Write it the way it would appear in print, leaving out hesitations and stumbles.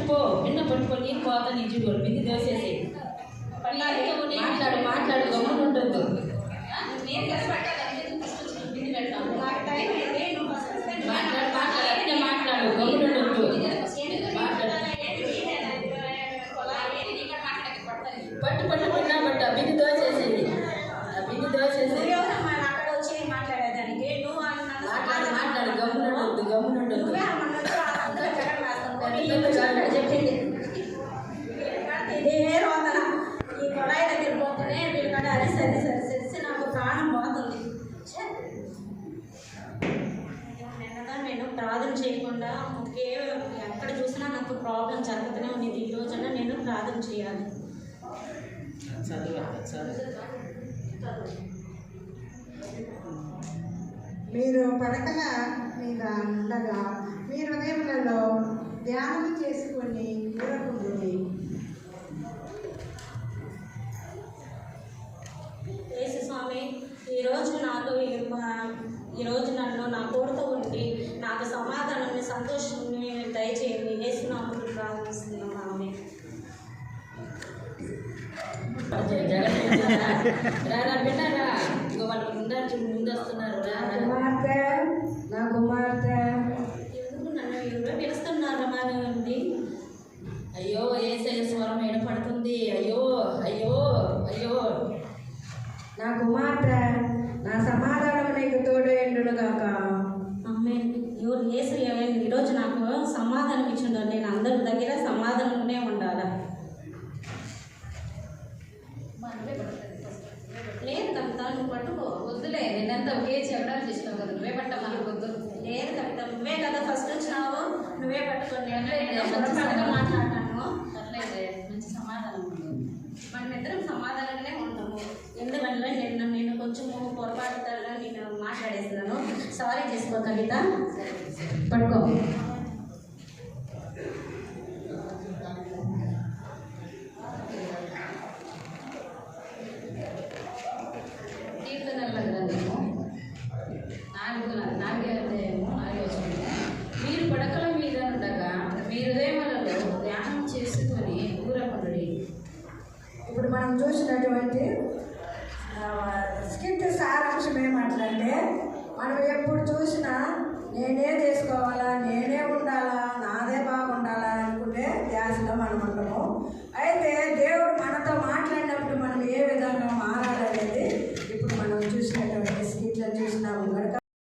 పట్టుకో నిన్న పట్టుకొని కోత నిజుడు బింది దోసేసి మాట్లాడు గమ్మున ఉండొద్దు. మాట్లాడు గమ్మున ఉండొద్దు. పట్టు బింది దోసేసేది. బింది దోసేసి మాట్లాడు గమ్మున ఉండొద్దు. చెప్పింది ఇదే రోదన ఈ కొడాయి దగ్గర పోతేనే వీళ్ళకంటే అది సరి నాకు ప్రాణం పోతుంది. నేను ప్రార్థన చేయకుండా ఎక్కడ చూసినా నాకు ప్రాబ్లం జరుగుతూనే ఉండేది. ఈ రోజున నేను ప్రార్థన చేయాలి. మీరు పడకల మీద ఉండగా మీ హృదయములలో ధ్యానం చేసుకొని ఊరకుండుడి. యేసు స్వామి, ఈరోజు నన్ను నా తోడుతో ఉండి నాకు సమాధానాన్ని సంతోషాన్ని దయచేయండి. యేసు నామములో ప్రార్థిస్తున్నాను. ఆమె విన్నారా? వాళ్ళు ముందు వస్తున్నారు. నా కుమార్తె ఎందుకు నన్ను ఎవరో పిలుస్తున్నారమ్మా అండి? అయ్యో ఏసయ్య స్వరం వినపడుతుంది. అయ్యో అయ్యో అయ్యో నా కుమార్తె, నా సమాధానం నీకు తోడు ఎండును గాక. అమ్మే ఎవరు యేసు ఈరోజు నాకు సమాధానం ఇచ్చిండు. నేను అందరి దగ్గర సమాధానంగానే ఉండాలా? లేదు కవిత, నువ్వు పట్టుకో. వద్దులే, నేనంతా ఒకే చెప్పడం చేసినావు కదా, నువ్వే పట్ట మనకు వద్దు. లేదు కవిత, నువ్వే కదా ఫస్ట్ వచ్చినావు, నువ్వే పట్టుకోండి. మాట్లాడతాను. అట్లయితే మంచి సమాధానం ఉంది. మన ఇద్దరం సమాధానంగానే ఉంటాము. ఎందుకంటే నేను కొంచెం పొరపాటుగా నేను మాట్లాడేస్తున్నాను. సారీ చేసుకో కవిత. పట్టుకో.